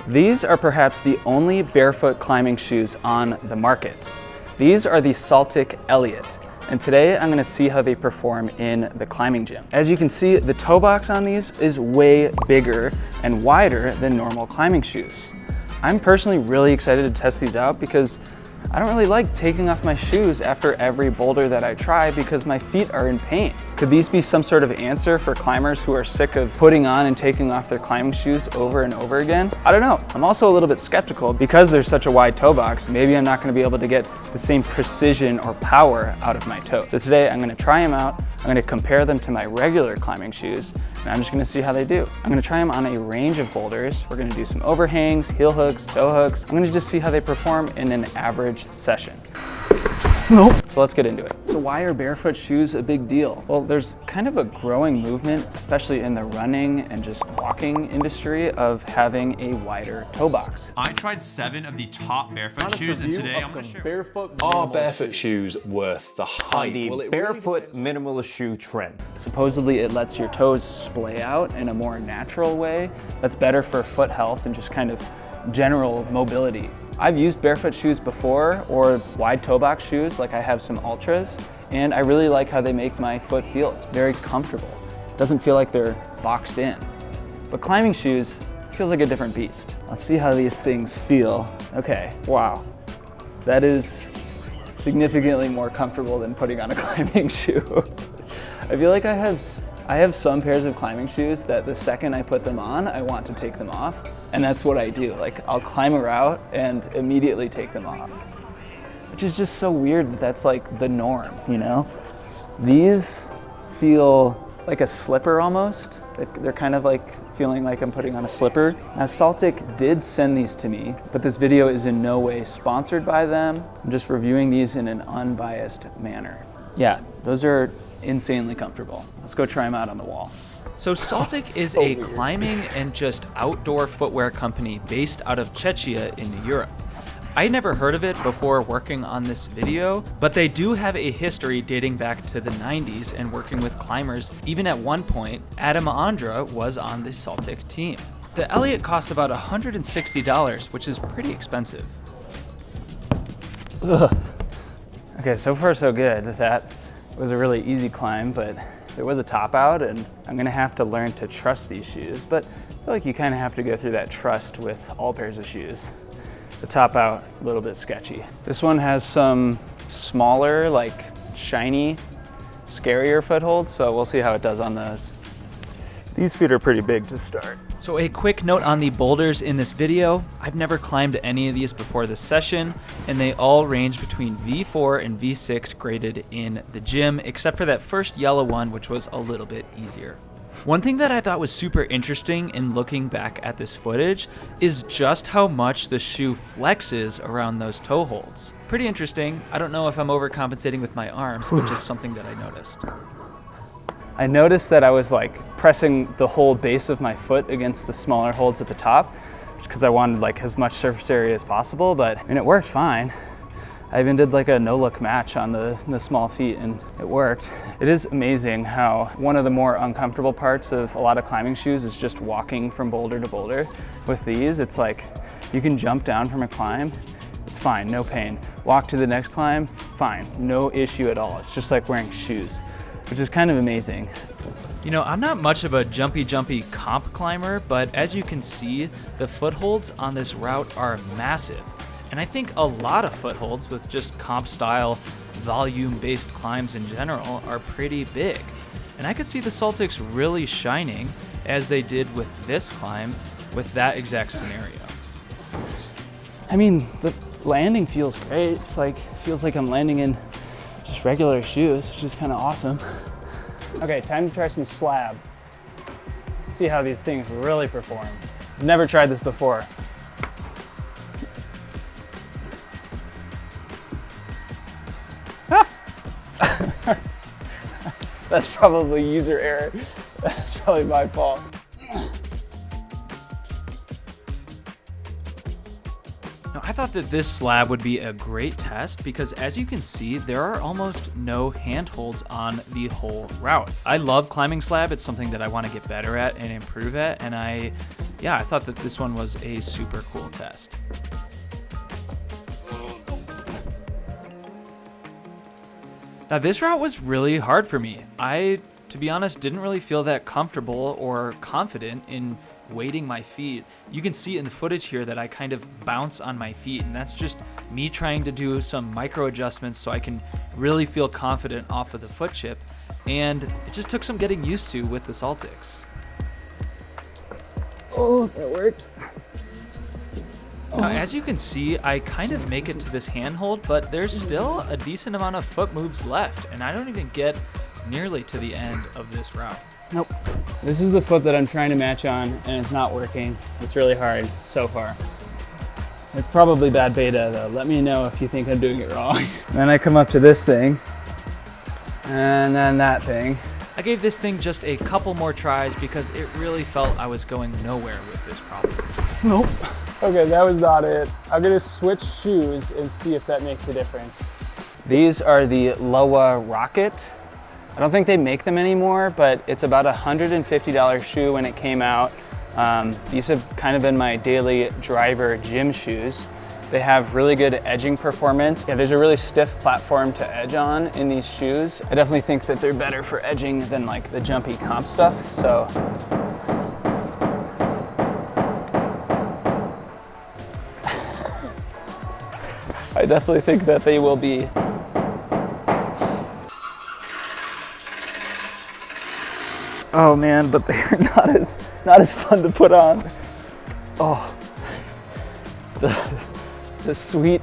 These are perhaps the only barefoot climbing shoes on the market. These are the Saltic Eliot, and today I'm going to see how they perform in the climbing gym. As you can see, the toe box on these is way bigger and wider than normal climbing shoes. I'm personally really excited to test these out because I don't really like taking off my shoes after every boulder that I try because my feet are in pain. Could these be some sort of answer for climbers who are sick of putting on and taking off their climbing shoes over and over again? I don't know. I'm also a little bit skeptical because there's such a wide toe box. Maybe I'm not going to be able to get the same precision or power out of my toe. So today I'm going to try them out. I'm going to compare them to my regular climbing shoes, and I'm just going to see how they do. I'm going to try them on a range of boulders. We're going to do some overhangs, heel hooks, toe hooks. I'm going to just see how they perform in an average session. Nope. So let's get into it. So why are barefoot shoes a big deal? Well, there's kind of a growing movement, especially in the running and just walking industry, of having a wider toe box. I tried 7 of the top barefoot shoes, and today I'm going to share. Are barefoot shoes worth the hype? The barefoot minimalist shoe trend. Supposedly it lets your toes splay out in a more natural way. That's better for foot health and just kind of general mobility. I've used barefoot shoes before, or wide toe box shoes, like I have some Ultras, and I really like how they make my foot feel. It's very comfortable. It doesn't feel like they're boxed in. But climbing shoes feels like a different beast. Let's see how these things feel. Okay, wow. That is significantly more comfortable than putting on a climbing shoe. I feel like I have some pairs of climbing shoes that the second I put them on, I want to take them off. And that's what I do. Like, I'll climb a route and immediately take them off. Which is just so weird that that's like the norm, you know? These feel like a slipper almost. They're kind of like feeling like I'm putting on a slipper. Now, Saltic did send these to me, but this video is in no way sponsored by them. I'm just reviewing these in an unbiased manner. Yeah, those are insanely comfortable. Let's go try them out on the wall. So Saltic is a climbing and just outdoor footwear company based out of Czechia in Europe. I never heard of it before working on this video, but they do have a history dating back to the 90s and working with climbers. Even at one point, Adam Andra was on the Saltic team. The Eliot costs about $160, which is pretty expensive. Ugh. Okay, so far so good. That was a really easy climb, but there was a top out, and I'm gonna have to learn to trust these shoes, but I feel like you kind of have to go through that trust with all pairs of shoes. The top out, a little bit sketchy. This one has some smaller, like shiny, scarier footholds, so we'll see how it does on those. These feet are pretty big to start. So a quick note on the boulders in this video. I've never climbed any of these before this session, and they all range between V4 and V6 graded in the gym, except for that first yellow one, which was a little bit easier. One thing that I thought was super interesting in looking back at this footage is just how much the shoe flexes around those toe holds. Pretty interesting. I don't know if I'm overcompensating with my arms, but just something that I noticed. I noticed that I was like pressing the whole base of my foot against the smaller holds at the top, just because I wanted like as much surface area as possible, but I mean, it worked fine. I even did like a no-look match on the small feet, and it worked. It is amazing how one of the more uncomfortable parts of a lot of climbing shoes is just walking from boulder to boulder. With these, it's like you can jump down from a climb, it's fine, no pain. Walk to the next climb, fine, no issue at all. It's just like wearing shoes, which is kind of amazing. You know, I'm not much of a jumpy comp climber, but as you can see, the footholds on this route are massive. And I think a lot of footholds with just comp style, volume-based climbs in general are pretty big. And I could see the Saltics really shining as they did with this climb with that exact scenario. I mean, the landing feels great. It's like, feels like I'm landing in just regular shoes, which is kind of awesome. Okay, time to try some Slab. See how these things really perform. Never tried this before. That's probably user error. That's probably my fault. Now, I thought that this slab would be a great test because as you can see, there are almost no handholds on the whole route. I love climbing slab. It's something that I want to get better at and improve at, and I yeah, I thought that this one was a super cool test. Now this route was really hard for me. I, to be honest, didn't really feel that comfortable or confident in weighting my feet. You can see in the footage here that I kind of bounce on my feet, and that's just me trying to do some micro adjustments so I can really feel confident off of the foot chip. And it just took some getting used to with the Saltics. Oh, that worked. Now, as you can see, I kind of make it to this handhold, but there's still a decent amount of foot moves left, and I don't even get nearly to the end of this route. Nope. This is the foot that I'm trying to match on, and it's not working. It's really hard so far. It's probably bad beta though. Let me know if you think I'm doing it wrong. Then I come up to this thing, and then that thing. I gave this thing just a couple more tries because it really felt I was going nowhere with this problem. Nope. Okay, that was not it. I'm gonna switch shoes and see if that makes a difference. These are the Lowa Rocket. I don't think they make them anymore, but it's about a $150 shoe when it came out. These have kind of been my daily driver gym shoes. They have really good edging performance. Yeah, there's a really stiff platform to edge on in these shoes. I definitely think that they're better for edging than like the jumpy comp stuff, so. I definitely think that they will be. Oh man, but they're not as fun to put on. Oh, the sweet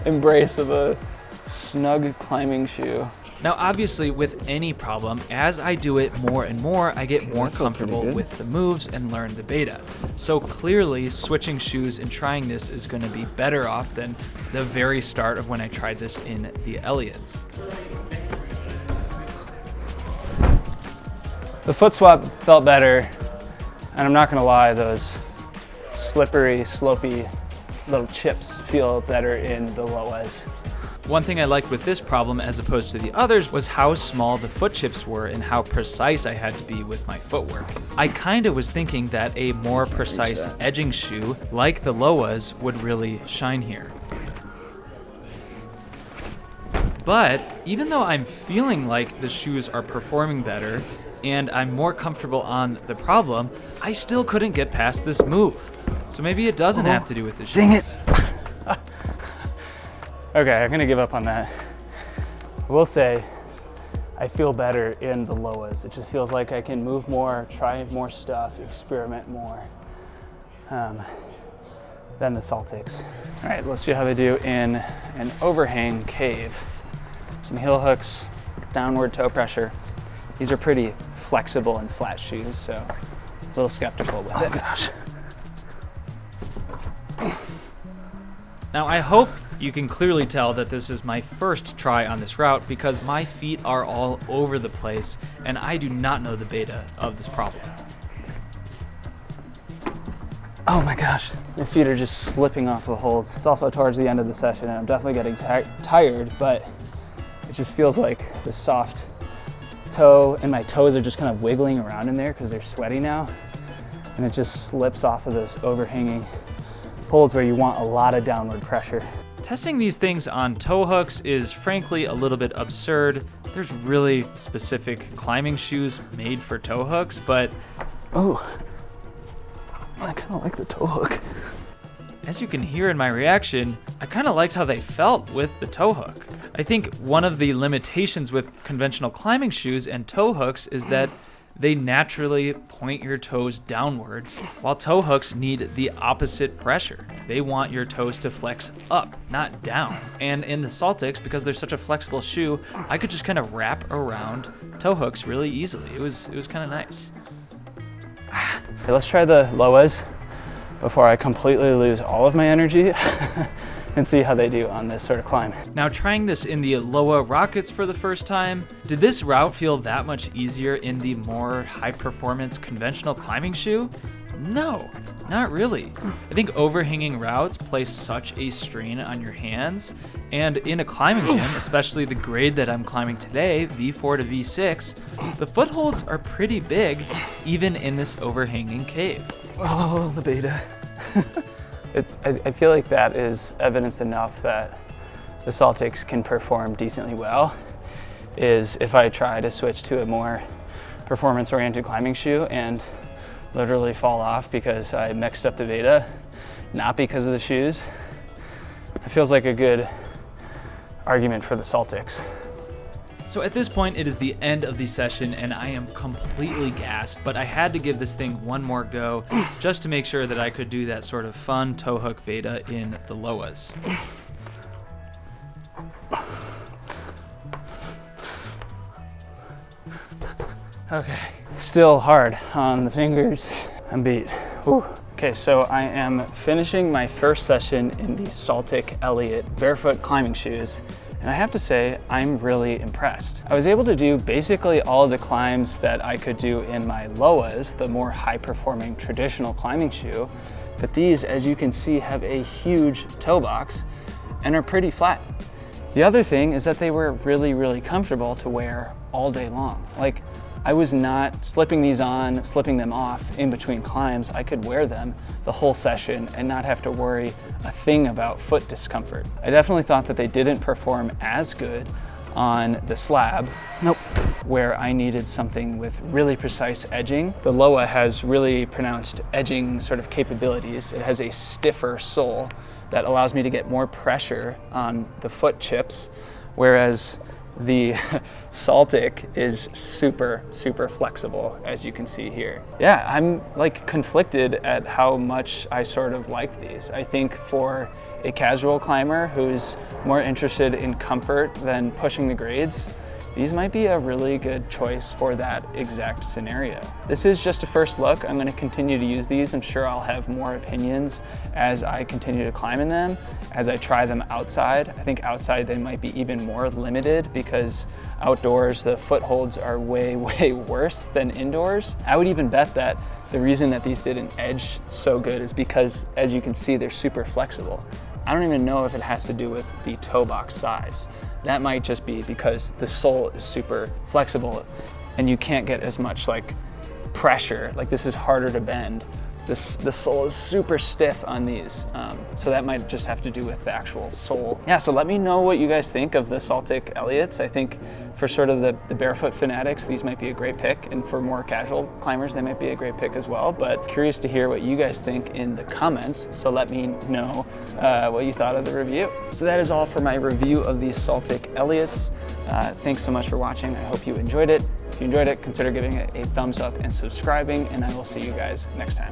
embrace of a snug climbing shoe. Now, obviously, with any problem, as I do it more and more, I get more comfortable with the moves and learn the beta. So clearly, switching shoes and trying this is going to be better off than the very start of when I tried this in the Eliots. The foot swap felt better, and I'm not gonna lie, those slippery, slopey little chips feel better in the Lowas. One thing I liked with this problem as opposed to the others was how small the foot chips were and how precise I had to be with my footwork. I kinda was thinking that a more precise edging shoe like the Lowas would really shine here. But even though I'm feeling like the shoes are performing better and I'm more comfortable on the problem, I still couldn't get past this move. So maybe it doesn't have to do with the shoes. Dang it. Okay, I'm gonna give up on that. I will say, I feel better in the Lowas. It just feels like I can move more, try more stuff, experiment more than the Saltics. All right, let's see how they do in an overhang cave. Some heel hooks, downward toe pressure. These are pretty flexible and flat shoes, so a little skeptical with it. Gosh. Now I hope you can clearly tell that this is my first try on this route because my feet are all over the place and I do not know the beta of this problem. Oh my gosh, my feet are just slipping off the holds. It's also towards the end of the session and I'm definitely getting tired, but it just feels like the soft toe and my toes are just kind of wiggling around in there because they're sweaty now. And it just slips off of those overhanging holds where you want a lot of downward pressure. Testing these things on toe hooks is frankly a little bit absurd. There's really specific climbing shoes made for toe hooks, but oh, I kind of like the toe hook. As you can hear in my reaction, I kind of liked how they felt with the toe hook. I think one of the limitations with conventional climbing shoes and toe hooks is that they naturally point your toes downwards, while toe hooks need the opposite pressure. They want your toes to flex up, not down. And in the Saltics, because they're such a flexible shoe, I could just kind of wrap around toe hooks really easily. It was kind of nice. Okay, let's try the Lowas before I completely lose all of my energy and see how they do on this sort of climb. Now trying this in the Lowa Rockets for the first time, did this route feel that much easier in the more high performance conventional climbing shoe? No, not really. I think overhanging routes place such a strain on your hands, and in a climbing gym, especially the grade that I'm climbing today, V4 to V6, the footholds are pretty big even in this overhanging cave. Oh, the beta. I feel like that is evidence enough that the Saltics can perform decently well, is if I try to switch to a more performance-oriented climbing shoe and literally fall off because I mixed up the beta, not because of the shoes. It feels like a good argument for the Saltics. So at this point, it is the end of the session and I am completely gassed, but I had to give this thing one more go just to make sure that I could do that sort of fun toe hook beta in the Loas. Okay, still hard on the fingers. I'm beat. Whew. Okay, so I am finishing my first session in the Saltic Eliot barefoot climbing shoes. And I have to say, I'm really impressed. I was able to do basically all of the climbs that I could do in my Loas, the more high-performing traditional climbing shoe. But these, as you can see, have a huge toe box and are pretty flat. The other thing is that they were really, really comfortable to wear all day long. Like, I was not slipping these on, slipping them off in between climbs. I could wear them the whole session and not have to worry a thing about foot discomfort. I definitely thought that they didn't perform as good on the Slab, where I needed something with really precise edging. The Loa has really pronounced edging sort of capabilities. It has a stiffer sole that allows me to get more pressure on the foot chips, whereas the Saltic is super, super flexible, as you can see here. Yeah, I'm like conflicted at how much I sort of like these. I think for a casual climber who's more interested in comfort than pushing the grades, these might be a really good choice for that exact scenario. This is just a first look. I'm going to continue to use these. I'm sure I'll have more opinions as I continue to climb in them, as I try them outside. I think outside they might be even more limited because outdoors the footholds are way, way worse than indoors. I would even bet that the reason that these didn't edge so good is because, as you can see, they're super flexible. I don't even know if it has to do with the toe box size. That might just be because the sole is super flexible and you can't get as much like pressure. Like this is harder to bend. The sole is super stiff on these. So that might just have to do with the actual sole. Yeah, so let me know what you guys think of the Saltic Eliots. I think for sort of the barefoot fanatics, these might be a great pick. And for more casual climbers, they might be a great pick as well. But curious to hear what you guys think in the comments. So let me know what you thought of the review. So that is all for my review of these Saltic Eliots. Thanks so much for watching. I hope you enjoyed it. If you enjoyed it, consider giving it a thumbs up and subscribing, and I will see you guys next time.